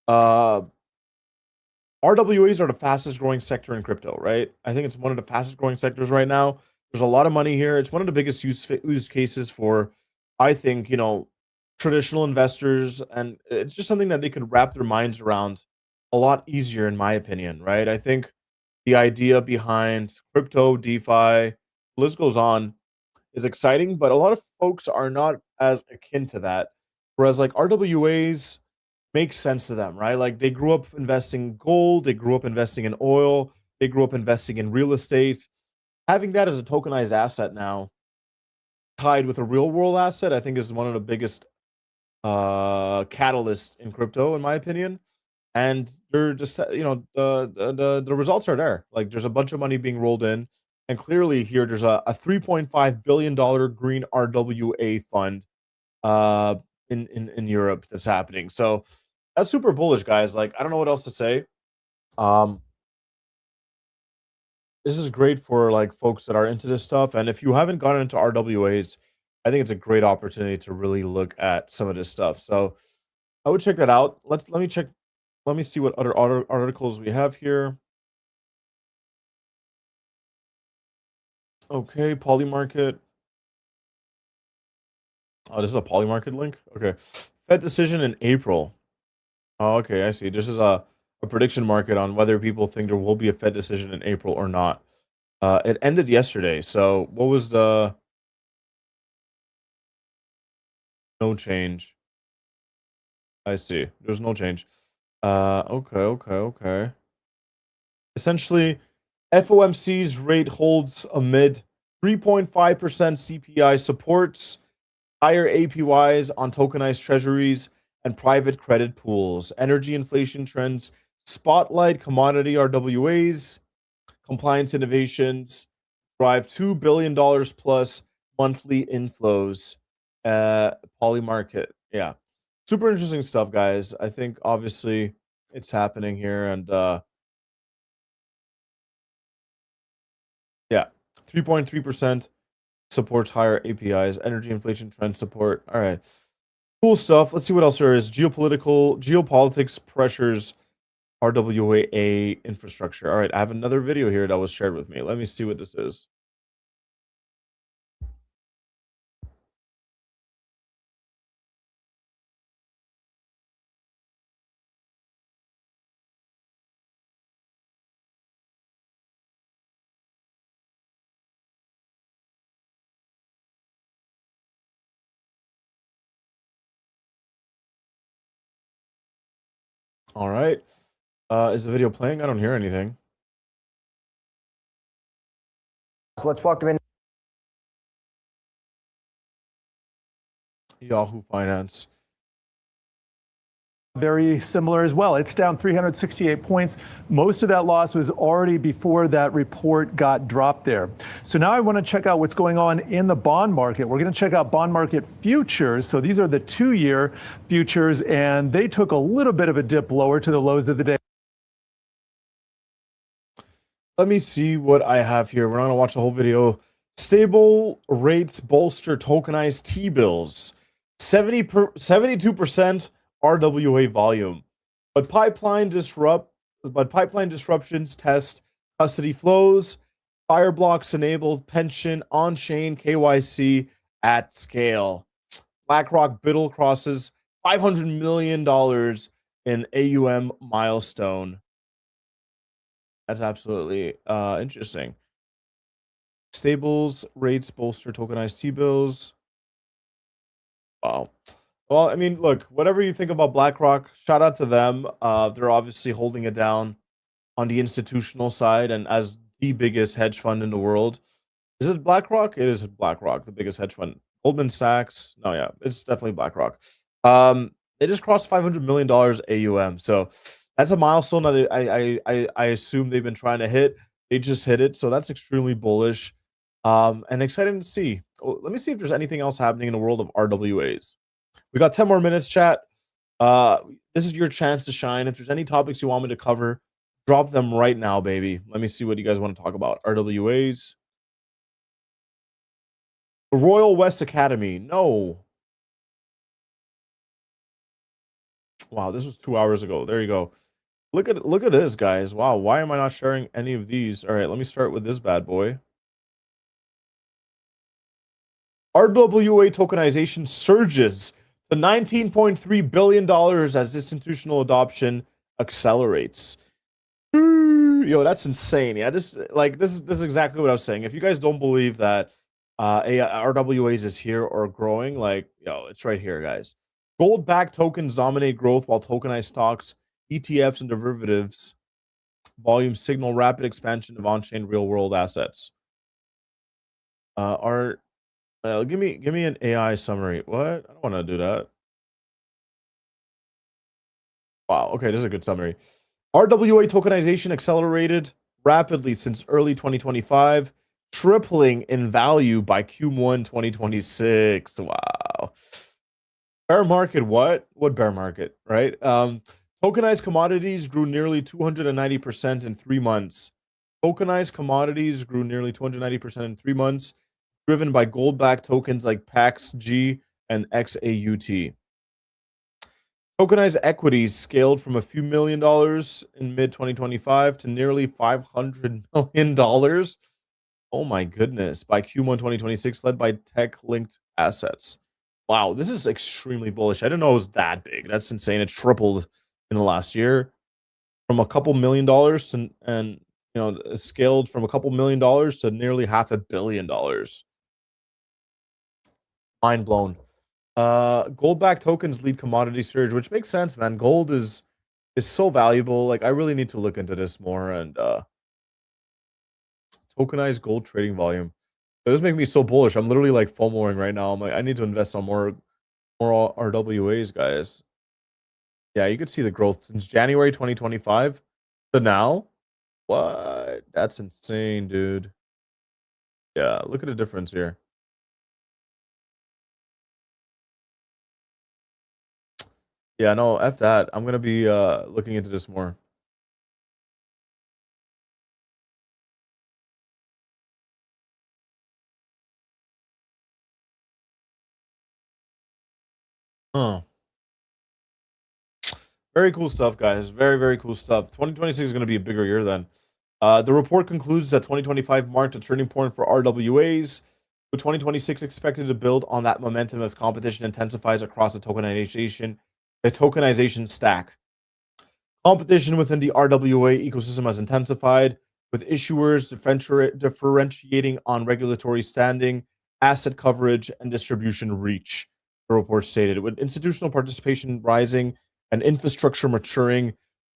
RWAs are the fastest growing sector in crypto, right? I think it's one of the fastest growing sectors right now. There's a lot of money here. It's one of the biggest use cases for, I think, traditional investors, and it's just something that they could wrap their minds around a lot easier, in my opinion, right? I think the idea behind crypto, DeFi, the list goes on, is exciting, but a lot of folks are not as akin to that. Whereas like RWAs make sense to them, right? Like they grew up investing in gold, they grew up investing in oil, they grew up investing in real estate. Having that as a tokenized asset now, tied with a real world asset, I think is one of the biggest catalysts in crypto, in my opinion. And they're just, the results are there. Like there's a bunch of money being rolled in, and clearly here there's a $3.5 billion green RWA fund in Europe that's happening. So that's super bullish, guys. Like I don't know what else to say. This is great for like folks that are into this stuff, and if you haven't gotten into RWAs, I think it's a great opportunity to really look at some of this stuff. So I would check that out. Let me check. Let me see what other articles we have here. Okay, Polymarket. Oh, this is a Polymarket link? Okay. Fed decision in April. Oh, okay, I see. This is a prediction market on whether people think there will be a Fed decision in April or not. It ended yesterday. So what was the... No change. I see. There's no change. Okay. Essentially, FOMC's rate holds amid 3.5% CPI supports higher APYs on tokenized treasuries and private credit pools. Energy inflation trends spotlight commodity RWAs, compliance innovations, drive $2 billion plus monthly inflows. Poly market. Yeah. Super interesting stuff, guys. I think obviously it's happening here, and yeah, 3.3% supports higher APIs, energy inflation trend support. All right. Cool stuff. Let's see what else there is. Geopolitics pressures RWA infrastructure. All right, I have another video here that was shared with me. Let me see what this is. All right. Is the video playing? I don't hear anything. So let's welcome in Yahoo Finance. Very similar as well. It's down 368 points. Most of that loss was already before that report got dropped there. So now I want to check out what's going on in the bond market. We're going to check out bond market futures. So these are the 2-year futures, and they took a little bit of a dip lower to the lows of the day. Let me see what I have here. We're not going to watch the whole video. Stable rates bolster tokenized T-bills. 72% RWA volume. But pipeline disruptions test custody flows. Fireblocks enabled pension on-chain KYC at scale. BlackRock Biddle crosses $500 million in AUM milestone. That's absolutely interesting. Stables rates bolster tokenized T-bills. Wow. Well, I mean, look, whatever you think about BlackRock, shout out to them. They're obviously holding it down on the institutional side, and as the biggest hedge fund in the world. Is it BlackRock? It is BlackRock, the biggest hedge fund. Goldman Sachs. No, yeah, it's definitely BlackRock. They just crossed $500 million AUM. So that's a milestone that I assume they've been trying to hit. They just hit it. So that's extremely bullish. And exciting to see. Let me see if there's anything else happening in the world of RWAs. We got 10 more minutes, chat. This is your chance to shine. If there's any topics you want me to cover, drop them right now, baby. Let me see what you guys want to talk about. RWAs. The Royal West Academy. No. Wow, this was 2 hours ago. There you go. Look at this, guys. Wow, why am I not sharing any of these? All right, let me start with this bad boy. RWA tokenization surges to $19.3 billion as institutional adoption accelerates. Yo, that's insane. Yeah, this is exactly what I was saying. If you guys don't believe that RWAs is here or growing, like, yo, it's right here, guys. Gold-backed tokens dominate growth while tokenized stocks, ETFs, and derivatives volume signal rapid expansion of on-chain real-world assets. Give me an AI summary. What? I don't want to do that. Wow. Okay, this is a good summary. RWA tokenization accelerated rapidly since early 2025, tripling in value by Q1 2026. Wow. Bear market, what? What bear market, right? Tokenized commodities grew nearly 290% in 3 months. Tokenized commodities grew nearly 290% in 3 months, driven by gold-backed tokens like PAX-G and XAUT. Tokenized equities scaled from a few $1 million in mid-2025 to nearly $500 million. Oh my goodness. By Q1 2026, led by tech-linked assets. Wow, this is extremely bullish. I didn't know it was that big. That's insane. It tripled in the last year from a couple $1 million to, and you know, it scaled from a couple $1 million to nearly $500 million. Mind blown. Gold-backed tokens lead commodity surge, which makes sense, man. Gold is so valuable. Like, I really need to look into this more. And tokenized gold trading volume. It does make me so bullish. I'm literally like FOMOing right now. I'm like, I need to invest on more RWAs, guys. Yeah, you could see the growth since January 2025 to now. What? That's insane, dude. Yeah, look at the difference here. Yeah, no, F that. I'm gonna be looking into this more. Huh. Very cool stuff, guys. Very, very cool stuff. 2026 is gonna be a bigger year then. The report concludes that 2025 marked a turning point for RWAs, with 2026 expected to build on that momentum as competition intensifies across the tokenization stack. Competition within the RWA ecosystem has intensified, with issuers differentiating on regulatory standing, asset coverage, and distribution reach, the report stated. With institutional participation rising and infrastructure maturing,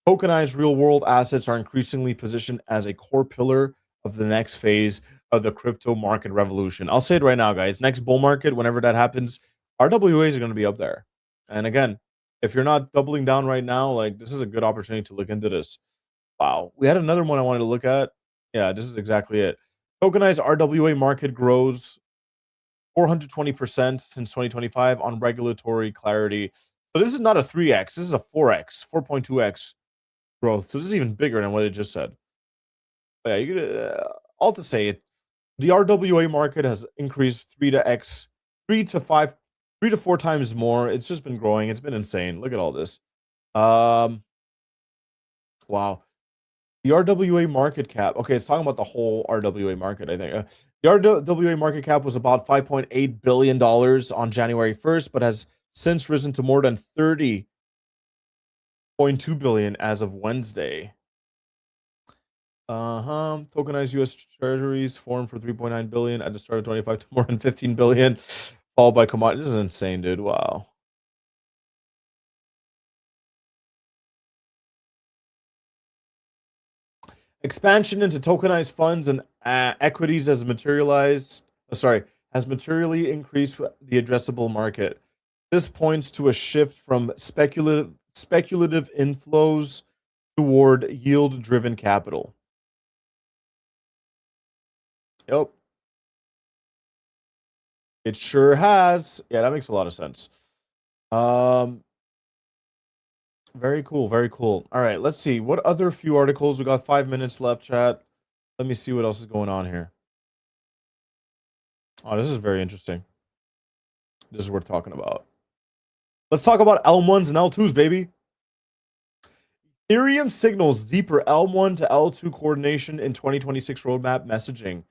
tokenized real world assets are increasingly positioned as a core pillar of the next phase of the crypto market revolution. I'll say it right now, guys. Next bull market, whenever that happens, RWAs are going to be up there. And again, if you're not doubling down right now, like this is a good opportunity to look into this. Wow. We had another one I wanted to look at. Yeah, this is exactly it. Tokenized RWA market grows 420% since 2025 on regulatory clarity. So this is not a 3x, this is a 4x, 4.2x growth. So this is even bigger than what it just said. But yeah, you could all to say it. The RWA market has increased 3 to 4 times more. It's just been growing. It's been insane. Look at all this. Wow. The RWA market cap. Okay, it's talking about the whole RWA market, I think. The RWA market cap was about $5.8 billion on January 1st, but has since risen to more than $30.2 billion as of Wednesday. Tokenized U.S. Treasuries formed for $3.9 billion at the start of 25 to more than $15 billion, followed by commodities. This is insane, dude. Wow. Expansion into tokenized funds and equities has materially increased the addressable market. This points to a shift from speculative inflows toward yield-driven capital. Yep. It sure has. Yeah, that makes a lot of sense. Very cool, very cool. All right, let's see. What other few articles? We got 5 minutes left, chat. Let me see what else is going on here. Oh, this is very interesting. This is worth talking about. Let's talk about L1s and L2s, baby. Ethereum signals deeper L1 to L2 coordination in 2026 roadmap messaging.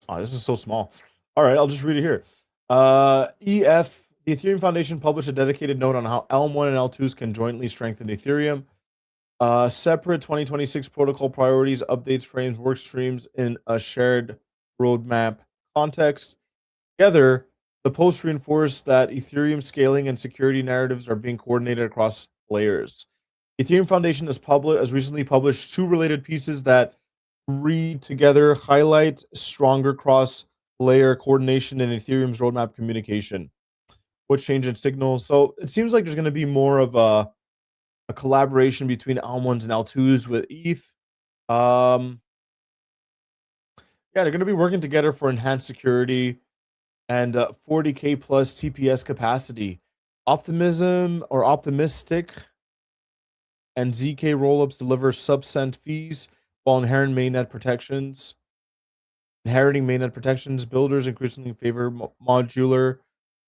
Oh, this is so small. All right, I'll just read it here. The Ethereum Foundation published a dedicated note on how L1 and L2s can jointly strengthen Ethereum. Separate 2026 protocol priorities, updates, frames, work streams in a shared roadmap context. Together, the post reinforced that Ethereum scaling and security narratives are being coordinated across layers. Ethereum Foundation has recently published 2 related pieces that read together highlight stronger cross-layer coordination in Ethereum's roadmap communication. What change in signals? So it seems like there's going to be more of a collaboration between L1s and L2s with ETH. Yeah, they're going to be working together for enhanced security and 40K plus TPS capacity. Optimistic and ZK rollups deliver sub-cent fees while inheriting mainnet protections. Builders increasingly favor modular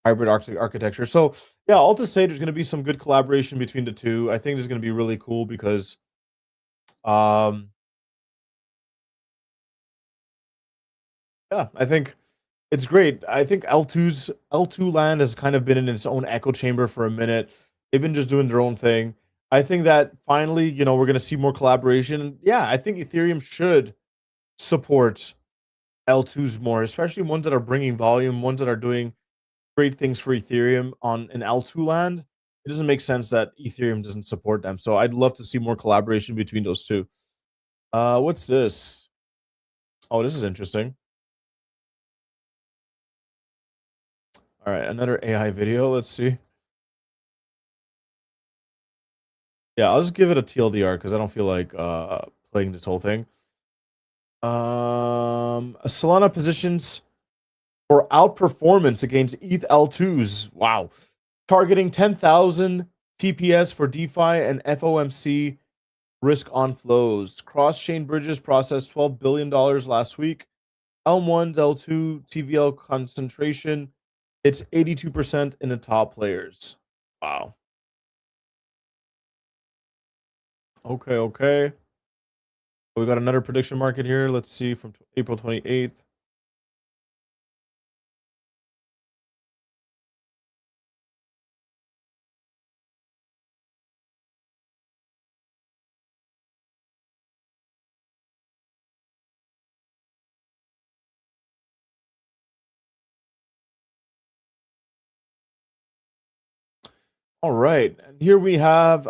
hybrid architecture. So yeah, all to say there's going to be some good collaboration between the two. I think this is going to be really cool because yeah, I think it's great. I think L2 land has kind of been in its own echo chamber for a minute. They've been just doing their own thing. I think that finally, we're going to see more collaboration. Yeah, I think Ethereum should support L2s more, especially ones that are bringing volume, ones that are doing great things for Ethereum on an L2 land. It doesn't make sense that Ethereum doesn't support them. So I'd love to see more collaboration between those two. What's this? Oh, this is interesting. All right, another AI video. Let's see. Yeah, I'll just give it a TLDR because I don't feel like playing this whole thing. Solana positions for outperformance against ETH L2s. Wow. Targeting 10,000 TPS for DeFi and FOMC risk on flows. Cross-chain bridges processed $12 billion last week. L1's L2 TVL concentration, it's 82% in the top players. Wow. Okay. We got another prediction market here. Let's see from April 28th. All right, and here we have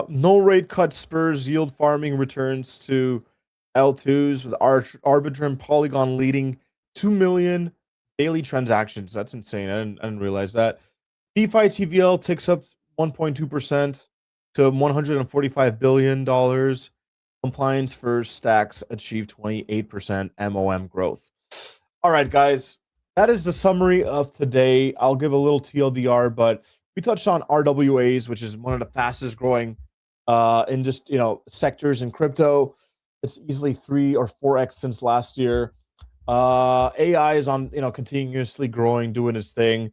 no rate cut spurs yield farming returns to L2s with Arbiter and Polygon leading 2 million daily transactions. That's insane. I didn't realize that. DeFi TVL ticks up 1.2% to $145 billion. Compliance for stacks achieved 28% MOM growth. All right, guys, that is the summary of today. I'll give a little TLDR, but we touched on RWAs, which is one of the fastest growing in just sectors in crypto. It's easily 3 or 4x since last year. AI is on continuously growing, doing its thing.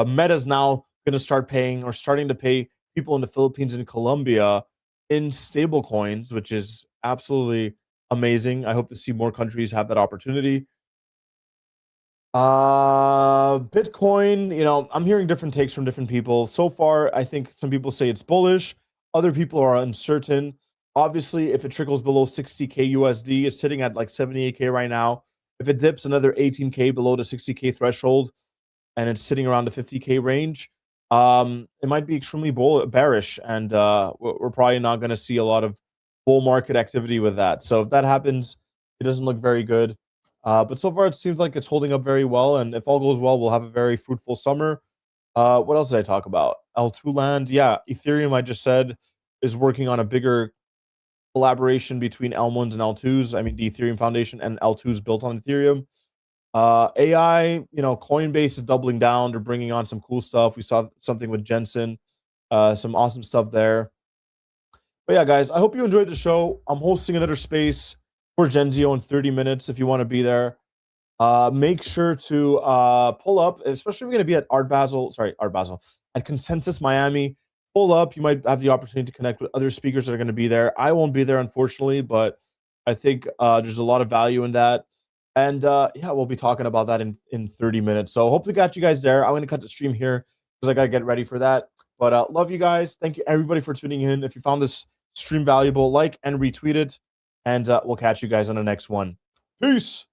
Meta's now going to start paying or starting to pay people in the Philippines and Colombia in stable coins, which is absolutely amazing. I hope to see more countries have that opportunity. Bitcoin, I'm hearing different takes from different people. So far, I think some people say it's bullish. Other people are uncertain. Obviously, if it trickles below 60K USD, it's sitting at like 78K right now. If it dips another 18K below the 60K threshold and it's sitting around the 50K range, it might be extremely bearish, and we're probably not going to see a lot of bull market activity with that. So if that happens, it doesn't look very good. But so far, it seems like it's holding up very well, and if all goes well, we'll have a very fruitful summer. What else did I talk about? L2 land, yeah. Ethereum, I just said, is working on a bigger collaboration between L1s and L2s. I mean, the Ethereum Foundation and L2s built on Ethereum. AI, Coinbase is doubling down. They're bringing on some cool stuff. We saw something with Jensen, some awesome stuff there. But yeah, guys, I hope you enjoyed the show. I'm hosting another space for Genzio in 30 minutes if you want to be there. Make sure to pull up, especially if you're going to be at Art Basel, at Consensus Miami. Pull up. You might have the opportunity to connect with other speakers that are going to be there. I won't be there, unfortunately, but I think there's a lot of value in that. And yeah, we'll be talking about that in 30 minutes. So hopefully got you guys there. I'm going to cut the stream here because I got to get ready for that. But love you guys. Thank you, everybody, for tuning in. If you found this stream valuable, like and retweet it. And we'll catch you guys on the next one. Peace.